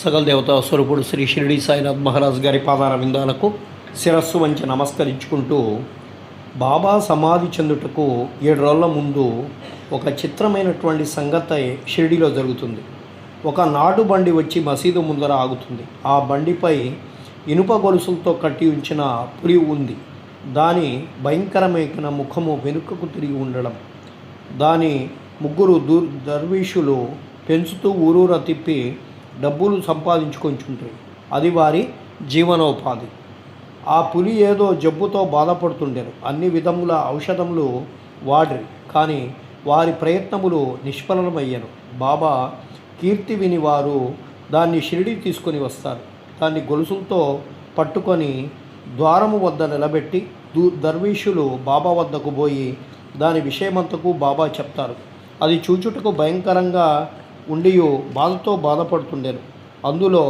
సకల దేవతా స్వరూపుడు శ్రీ షిరిడి సాయినాథ్ మహారాజ్ గారి పాదార విందాలకు శిరస్సు వంచి నమస్కరించుకుంటూ బాబా సమాధి చెందుటకు 7 రోజుల ముందు ఒక చిత్రమైనటువంటి సంగతి షిరిడిలో జరుగుతుంది. ఒక నాటు బండి వచ్చి మసీదు ముందర ఆగుతుంది. ఆ బండిపై ఇనుప గొలుసులతో కట్టి ఉంచిన పులి ఉంది. దాని భయంకరమైన ముఖము వెనుకకు తిరిగి ఉండడం, దాని ముగ్గురు దర్వీషులు పెంచుతూ ఊరూర తిప్పి డబ్బులు సంపాదించుకొంచుంటాయి. అది వారి జీవనోపాధి. ఆ పులి ఏదో జబ్బుతో బాధపడుతుండేను. అన్ని విధముల ఔషధములు వాడిరి, కానీ వారి ప్రయత్నములు నిష్ఫలమయ్యాను. బాబా కీర్తి విని వారు దాన్ని షిరిడి తీసుకొని వస్తారు. దాన్ని గొలుసులతో పట్టుకొని ద్వారము వద్ద నిలబెట్టి దర్వీషులు బాబా వద్దకు పోయి దాని విషయమంతకు బాబా చెప్తారు. అది చూచుటకు భయంకరంగా ఉండియో బాధతో బాధపడుతుండెను. అందులో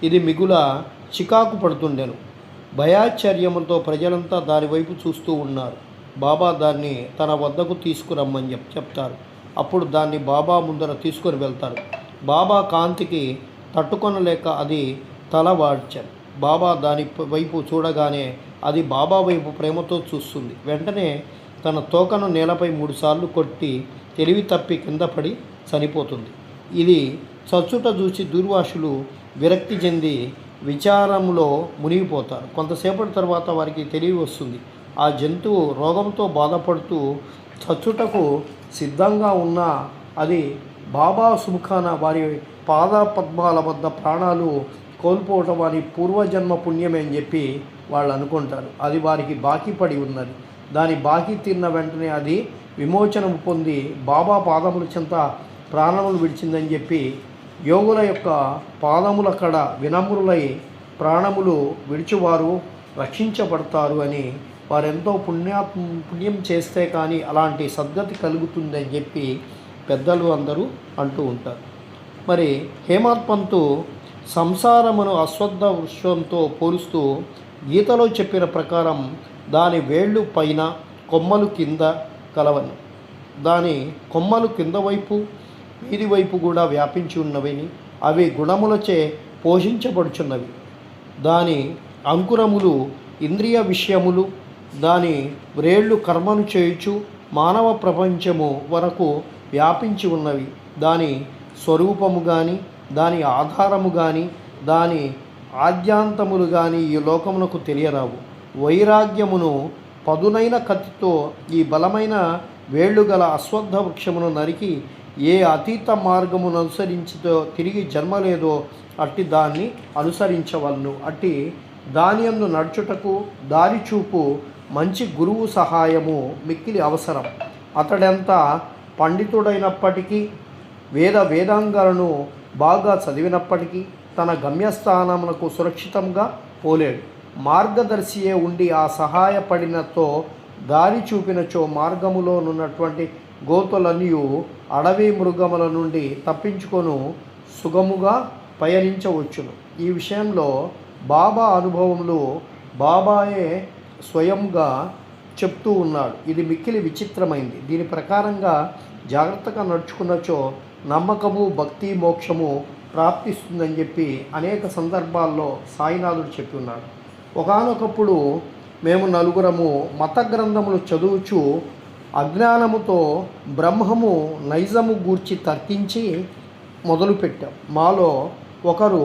ఇది మిగుల చికాకు పడుతుండెను. భయాశ్చర్యములతో ప్రజలంతా దానివైపు చూస్తూ ఉన్నారు. బాబా దాన్ని తన వద్దకు తీసుకురమ్మని చెప్తారు. అప్పుడు దాన్ని బాబా ముందర తీసుకొని వెళ్తారు. బాబా కాంతికి తట్టుకొనలేక అది తల వాడ్చారు. బాబా దాని వైపు చూడగానే అది బాబా వైపు ప్రేమతో చూస్తుంది. వెంటనే తన తోకను నేలపై 3 సార్లు కొట్టి తెలివి తప్పి కింద పడి చనిపోతుంది. ఇది చచ్చుట చూసి దుర్వాసులు విరక్తి చెంది విచారంలో మునిగిపోతారు. కొంతసేపటి తర్వాత వారికి తెలివి వస్తుంది. ఆ జంతువు రోగంతో బాధపడుతూ చచ్చుటకు సిద్ధంగా ఉన్న అది బాబా సుముఖాన వారి పాద పద్మాల వద్ద ప్రాణాలు కోల్పోవటం వారి పూర్వజన్మ పుణ్యమే అని చెప్పి వాళ్ళు అనుకుంటారు. అది వారికి బాకీ పడి ఉన్నది. దాని బాకీ తిన్న వెంటనే అది విమోచనం పొంది బాబా పాదముల చెంత ప్రాణములు విడిచిందని చెప్పి యోగుల యొక్క పాదముల కడ వినమ్రులై ప్రాణములు విడిచివారు రక్షించబడతారు అని, వారెంతో పుణ్యం చేస్తే కానీ అలాంటి సద్గతి కలుగుతుందని చెప్పి పెద్దలు అందరూ అంటూ ఉంటారు. మరి హేమాడ్ పంతు సంసారమును అశ్వత్థ వృక్షంతో పోలుస్తూ గీతలో చెప్పిన ప్రకారం దాని వేళ్ళు పైన కొమ్మలు కింద కలవని, దాని కొమ్మలు కింద వైపు వీధి వైపు కూడా వ్యాపించి ఉన్నవని, అవి గుణములచే పోషించబడుచున్నవి. దాని అంకురములు ఇంద్రియ విషయములు, దాని వ్రేళ్ళు కర్మను చేయుచు మానవ ప్రపంచము వరకు వ్యాపించి ఉన్నవి. దాని స్వరూపము కానీ, దాని ఆధారము కానీ, దాని ఆద్యాంతములు కానీ ఈ లోకమునకు తెలియరావు. వైరాగ్యమును పదునైన కత్తితో ఈ బలమైన వేళ్ళు గల అశ్వత్థ వృక్షమును నరికి ఏ అతీత మార్గమును అనుసరించితో తిరిగి జన్మ లేదో అట్టి దాన్ని అనుసరించవలను. అట్టి దాని యందు నడుచుటకు దారి చూపు మంచి గురువు సహాయము మిక్కిలి అవసరం. అతడెంత పండితుడైనప్పటికీ వేదాంగాలను బాగా చదివినప్పటికీ తన గమ్యస్థానమునకు సురక్షితంగా పోలేడు. మార్గదర్శియే ఉండి ఆ సహాయపడినతో దారి చూపినచో మార్గములోనున్నటువంటి గోతులన్నీ అడవి మృగముల నుండి తప్పించుకొను సుగముగా పయనించవచ్చును. ఈ విషయంలో బాబా అనుభవములు బాబాయే స్వయంగా చెప్తూ ఉన్నాడు. ఇది మిక్కిలి విచిత్రమైంది. దీని ప్రకారంగా జాగ్రత్తగా నడుచుకున్నచో నమ్మకము, భక్తి, మోక్షము ప్రాప్తిస్తుందని చెప్పి అనేక సందర్భాల్లో సాయినాథుడు చెప్పి ఉన్నాడు. ఒకానొకప్పుడు మేము నలుగురము మత గ్రంథములు చదువుచు అజ్ఞానముతో బ్రహ్మము నైజము గూర్చి తర్కించి మొదలుపెట్టాం. మాలో ఒకరు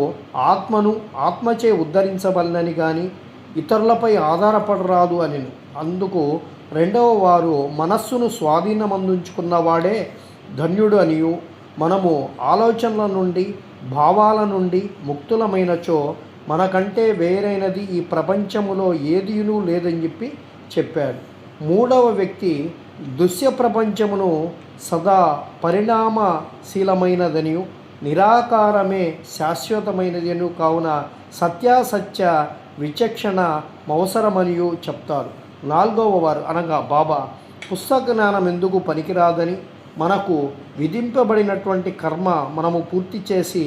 ఆత్మచే ఉద్ధరించవలనని కానీ ఇతరులపై ఆధారపడరాదు అని, అందుకు రెండవ వారు మనస్సును స్వాధీనమందుంచుకున్నవాడే ధన్యుడు అనియు, మనము ఆలోచనల నుండి భావాల నుండి ముక్తులమైనచో మనకంటే వేరైనది ఈ ప్రపంచములో ఏదీనూ లేదని చెప్పి చెప్పాడు. మూడవ వ్యక్తి దృశ్య ప్రపంచమును సదా పరిణామశీలమైనదనియు నిరాకారమే శాశ్వతమైనదనియు కావున సత్యాసత్య విచక్షణ అవసరమనియు చెప్తారు. 4వ వారు అనగా బాబా పుస్తక జ్ఞానం ఎందుకు పనికిరాదని, మనకు విధింపబడినటువంటి కర్మ మనము పూర్తి చేసి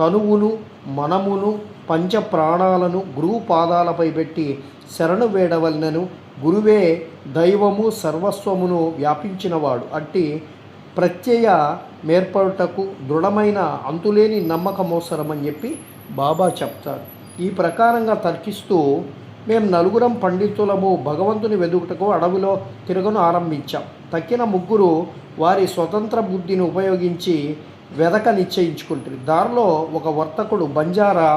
తనువును మనమును పంచ ప్రాణాలను గురువు పాదాలపై పెట్టి శరణు వేడవలనను, గురువే దైవము సర్వస్వమును వ్యాపించినవాడు. అట్టి ప్రత్యయ మేర్పడుటకు దృఢమైన అంతులేని నమ్మకమవసరమని చెప్పి బాబా చెప్తారు. ఈ ప్రకారంగా తర్కిస్తూ మేము నలుగురం పండితులము భగవంతుని వెదుకుటకు అడవిలో తిరగను ఆరంభించాం. తక్కిన ముగ్గురు వారి స్వతంత్ర బుద్ధిని ఉపయోగించి వెదక నిశ్చయించుకుంటారు. దారిలో ఒక వర్తకుడు బంజారా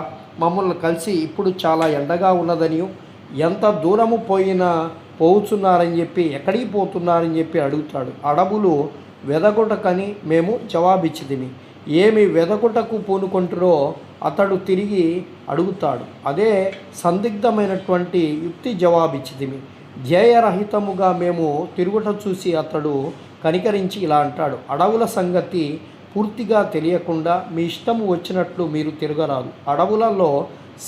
మమ్మల్ని కలిసి ఇప్పుడు చాలా ఎండగా ఉన్నదని, ఎంత దూరము పోతున్నారని చెప్పి, ఎక్కడికి పోతున్నారని చెప్పి అడుగుతాడు. అడవులు వెదకుటకని మేము జవాబిచ్చితిమి. ఏమి వెదకుటకు పూనుకుంటారో అతడు తిరిగి అడుగుతాడు. అదే సందిగ్ధమైనటువంటి యుక్తి జవాబిచ్చితిమి. ధ్యేయరహితముగా మేము తిరుగుట చూసి అతడు కనికరించి ఇలా అంటాడు. అడవుల సంగతి పూర్తిగా తెలియకుండా మీ ఇష్టము వచ్చినట్లు మీరు తిరగరాదు. అడవులలో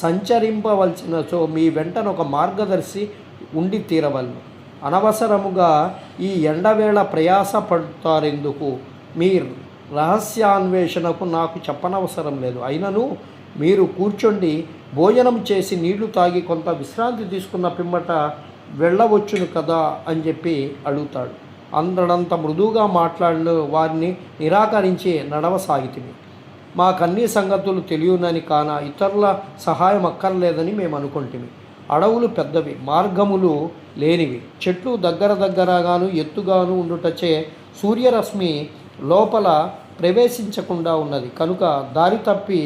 సంచరింపవలసినచో మీ వెంటనొక మార్గదర్శి ఉండి తీరవలను. అనవసరముగా ఈ ఎండవేళ ప్రయాస పడతారెందుకు? మీ రహస్యాన్వేషణకు నాకు చెప్పనవసరం లేదు. అయినను మీరు కూర్చోండి, భోజనం చేసి నీళ్లు తాగి కొంత విశ్రాంతి తీసుకున్న పిమ్మట వెళ్ళవచ్చును కదా అని చెప్పి అడుగుతాడు. అందడంత మృదువుగా మాట్లాడిన వారిని నిరాకరించి నడవసాగితిమి. మాకన్నీ సంగతులు తెలియనని కాన ఇతరుల సహాయం అక్కర్లేదని మేము అనుకుంటుమి. అడవులు పెద్దవి, మార్గములు లేనివి, చెట్లు దగ్గరగాను ఎత్తుగాను ఉండుటచే సూర్యరశ్మి లోపల ప్రవేశించకుండా ఉన్నది. కనుక దారి తప్పి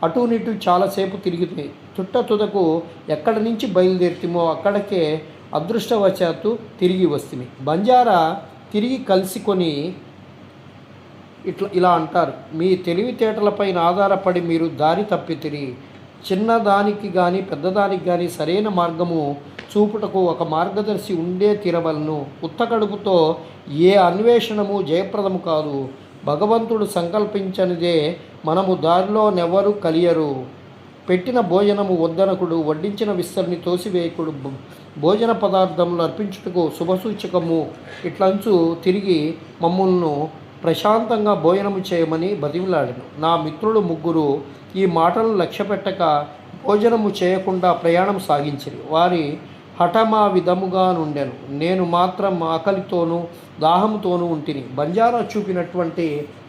అటునిటు చాలాసేపు తిరిగితే తుదకు ఎక్కడి నుంచి బయలుదేరుతామో అక్కడికే అదృష్టవశాత్తు తిరిగి వస్తుంది. బంజారా తిరిగి కలుసుకొని ఇలా అంటారు. మీ తెలివితేటలపైన ఆధారపడి మీరు దారి తప్పితిరి. చిన్నదానికి కానీ పెద్దదానికి కానీ సరైన మార్గము చూపుటకు ఒక మార్గదర్శి ఉండే తీరవలను. ఉత్తకడుపుతో ఏ అన్వేషణము జయప్రదము కాదు. భగవంతుడు సంకల్పించనిదే మనము దారిలో నెవరు కలియరు. పెట్టిన భోజనము వద్దనకుడు, వడ్డించిన విస్తరిని తోసివేయకుడు, భోజన పదార్థములు అర్పించుటకు శుభసూచకము. ఇట్లంచు తిరిగి మమ్మల్ని ప్రశాంతంగా భోజనము చేయమని బతిమిలాడను. నా మిత్రులు ముగ్గురు ఈ మాటలను లక్ష్యపెట్టక భోజనము చేయకుండా ప్రయాణం సాగించిరి. వారి హఠమా విధముగా నుండెను. నేను మాత్రం ఆకలితోనూ దాహంతోనూ ఉంటిని. బంజారా చూపినటువంటి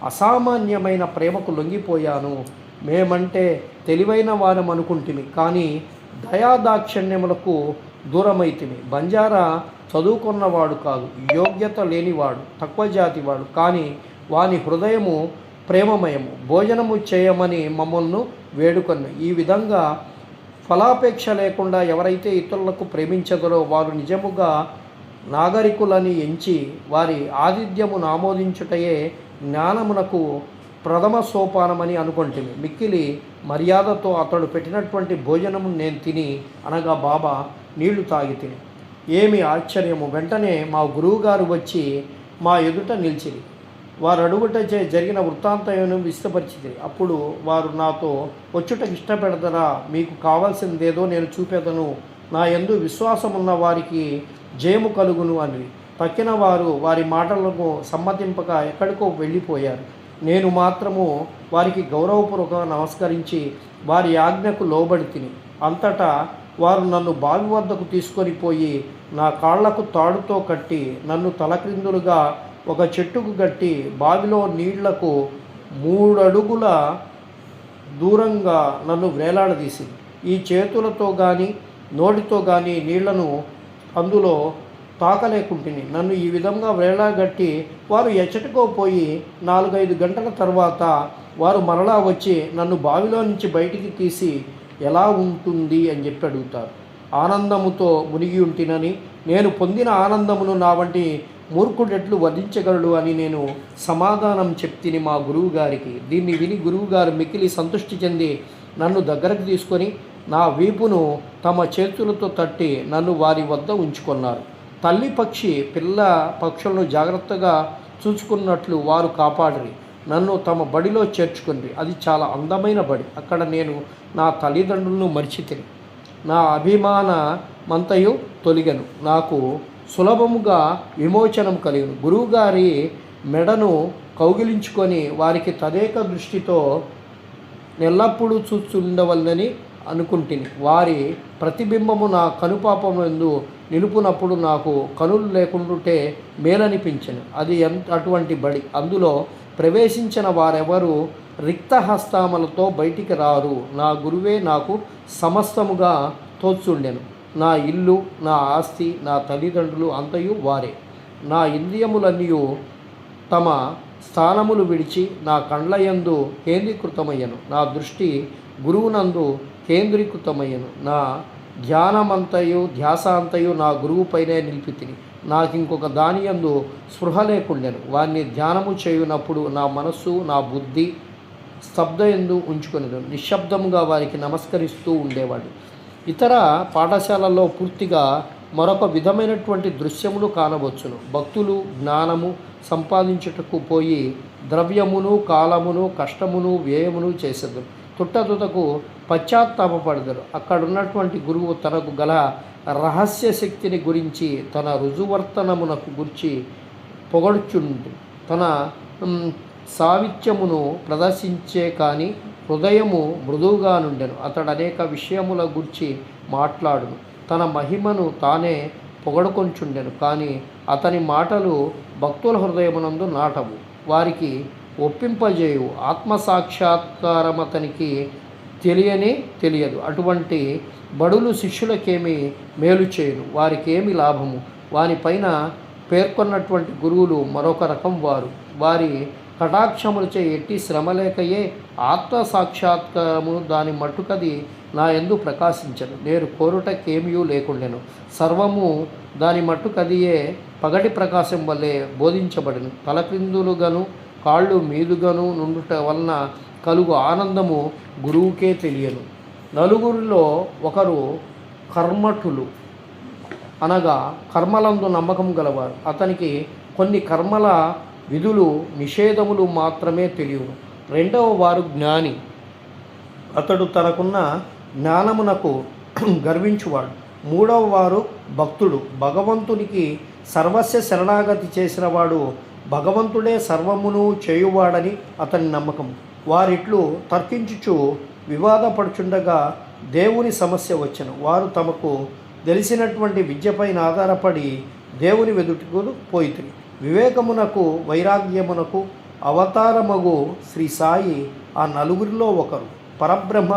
అసామాన్యమైన ప్రేమకు లొంగిపోయాను. మేమంటే తెలివైన వారం అనుకుంటుమి, కానీ దయాదాక్షిణ్యములకు దూరమైతిమి. బంజారా చదువుకున్నవాడు కాదు, యోగ్యత లేనివాడు, తక్కువ జాతివాడు, కానీ వాని హృదయము ప్రేమమయము. భోజనము చేయమని మమ్మల్ని వేడుకొన్న. ఈ విధంగా ఫలాపేక్ష లేకుండా ఎవరైతే ఇతరులకు ప్రేమించగలరో వారు నిజముగా నాగరికులని ఎంచి వారి ఆతిథ్యమును ఆమోదించుటయే జ్ఞానమునకు ప్రథమ సోపానమని అనుకుంటుంది. మిక్కిలి మర్యాదతో అతడు పెట్టినటువంటి భోజనము నేను తిని, అనగా బాబా నీళ్లు తాగి తిని. ఏమి ఆశ్చర్యము! వెంటనే మా గురువుగారు వచ్చి మా ఎదుట నిలిచిరి. వారు అడుగుటచే జరిగిన వృత్తాంతమును విస్తపరిచింది. అప్పుడు వారు నాతో, వచ్చుటకు ఇష్టపెడతారా? మీకు కావాల్సిందేదో నేను చూపెదను. నా యందు విశ్వాసమున్న వారికి జయము కలుగును అని. తక్కిన వారు వారి మాటలకు సమ్మతింపక ఎక్కడికో వెళ్ళిపోయారు. నేను మాత్రము వారికి గౌరవపూర్వకంగా నమస్కరించి వారి ఆజ్ఞకు లోబడి తిని. అంతటా వారు నన్ను బావి వద్దకు తీసుకొని పోయి నా కాళ్లకు తాడుతో కట్టి నన్ను తలక్రిందులుగా ఒక చెట్టుకు కట్టి బావిలో నీళ్లకు 3 అడుగుల దూరంగా నన్ను వేలాడదీసింది. ఈ చేతులతో కానీ నోటితో కానీ నీళ్లను అందులో తాకలేకుంటుని. నన్ను ఈ విధంగా వేలాగట్టి వారు ఎచ్చటికో పోయి 4-5 గంటల తర్వాత వారు మరలా వచ్చి నన్ను బావిలో నుంచి బయటికి తీసి ఎలా ఉంటుంది అని చెప్పి అడుగుతారు. ఆనందముతో మునిగి ఉంటినని, నేను పొందిన ఆనందమును నా వంటి మూర్ఖుడెట్లు వర్ణించగలడు అని నేను సమాధానం చెప్తిని మా గురువుగారికి. దీన్ని విని గురువుగారు మిక్కిలి సంతృష్టి చెంది నన్ను దగ్గరకు తీసుకొని నా వీపును తమ చేతులతో తట్టి నన్ను వారి వద్ద ఉంచుకున్నారు. తల్లి పక్షి పిల్ల పక్షులను జాగ్రత్తగా చూసుకున్నట్లు వారు కాపాడిరి. నన్ను తమ బడిలో చేర్చుకుంది. అది చాలా అందమైన బడి. అక్కడ నేను నా తల్లిదండ్రులను మరిచితిని. నా అభిమానమంతయు తొలగను. నాకు సులభముగా విమోచనం కలిగను. గురువుగారి మెడను కౌగిలించుకొని వారికి తదేక దృష్టితో ఎల్లప్పుడూ చూస్తుండవలనని అనుకుంటుని. వారి ప్రతిబింబము నా కనుపాపమందు నిలుపునప్పుడు నాకు కనులు లేకుండాటే మేలనిపించను. అది అటువంటి బడి. అందులో ప్రవేశించిన వారెవరు రిక్తహస్తాములతో బయటికి రారు. నా గురువే నాకు సమస్తముగా తోచుండెను. నా ఇల్లు, నా ఆస్తి, నా తల్లిదండ్రులు అంతయు వారే. నా ఇంద్రియములన్నీ తమ స్థానములు విడిచి నా కండ్లయందు కేంద్రీకృతమయ్యను. నా దృష్టి గురువునందు కేంద్రీకృతమయ్యను. నా ధ్యానమంతయు ధ్యాస అంతయు నా గురువుపైనే నిలిపితిని. నాకింకొక దానియందు స్పృహ లేకుండెను. వారిని ధ్యానము చేయునప్పుడు నా మనస్సు, నా బుద్ధి స్తబ్దయందు ఉంచుకొనేది. నిశ్శబ్దముగా వారికి నమస్కరిస్తూ ఉండేవాడు. ఇతర పాఠశాలల్లో పూర్తిగా మరొక విధమైనటువంటి దృశ్యములు కానవచ్చును. భక్తులు జ్ఞానము సంపాదించుటకు పోయి ద్రవ్యమును, కాలమును, కష్టమును, వ్యయమును చేసేదారు. తుట్టతుతకు పశ్చాత్తాపపడతారు. అక్కడున్నటువంటి గురువు తనకు గల రహస్య శక్తిని గురించి, తన రుజువర్తనమునకు గురించి పొగడుచుండు. తన సావిత్యమును ప్రదర్శించే కానీ హృదయము మృదువుగా నుండెను. అతడు అనేక విషయముల గురించి మాట్లాడును. తన మహిమను తానే పొగడుకొంచుండెను. కానీ అతని మాటలు భక్తుల హృదయమునందు నాటవు, వారికి ఒప్పింపజేయు. ఆత్మసాక్షాత్కారం అతనికి తెలియదు. అటువంటి బడులు శిష్యులకేమి మేలు చేయును, వారికి ఏమి లాభము? వారిపైన పేర్కొన్నటువంటి గురువులు మరొక రకం వారు. వారి కటాక్షములచే ఎట్టి శ్రమలేకయే ఆత్మసాక్షాత్కారము దాని మట్టుకది నా యందు ప్రకాశించను. నేను కోరుటకేమీ లేకుండెను. సర్వము దాని మట్టుకదియే పగటి ప్రకాశం వల్లే బోధించబడిను. తలక్రిందులుగాను కాళ్ళు మీదుగాను నుండుట వలన కలుగు ఆనందము గురువుకే తెలియను. నలుగురిలో ఒకరు కర్మఠులు, అనగా కర్మలందు నమ్మకం గలవారు. అతనికి కొన్ని కర్మల విధులు నిషేధములు మాత్రమే తెలియను. రెండవ వారు జ్ఞాని. అతడు తనకున్న జ్ఞానమునకు గర్వించువాడు. మూడవ వారు భక్తుడు. భగవంతునికి సర్వస్వ శరణాగతి చేసిన వాడు భగవంతుడే సర్వమును చేయువాడని అతని నమ్మకం. వారిట్లు తర్కించుచు వివాదపడుచుండగా దేవుని సమస్య వచ్చెను. వారు తమకు తెలిసినటువంటి విద్యపైన ఆధారపడి దేవుని వెదుటకు పోయితిరి. వివేకమునకు వైరాగ్యమునకు అవతారమగు శ్రీ సాయి ఆ నలుగురిలో ఒకరు. పరబ్రహ్మ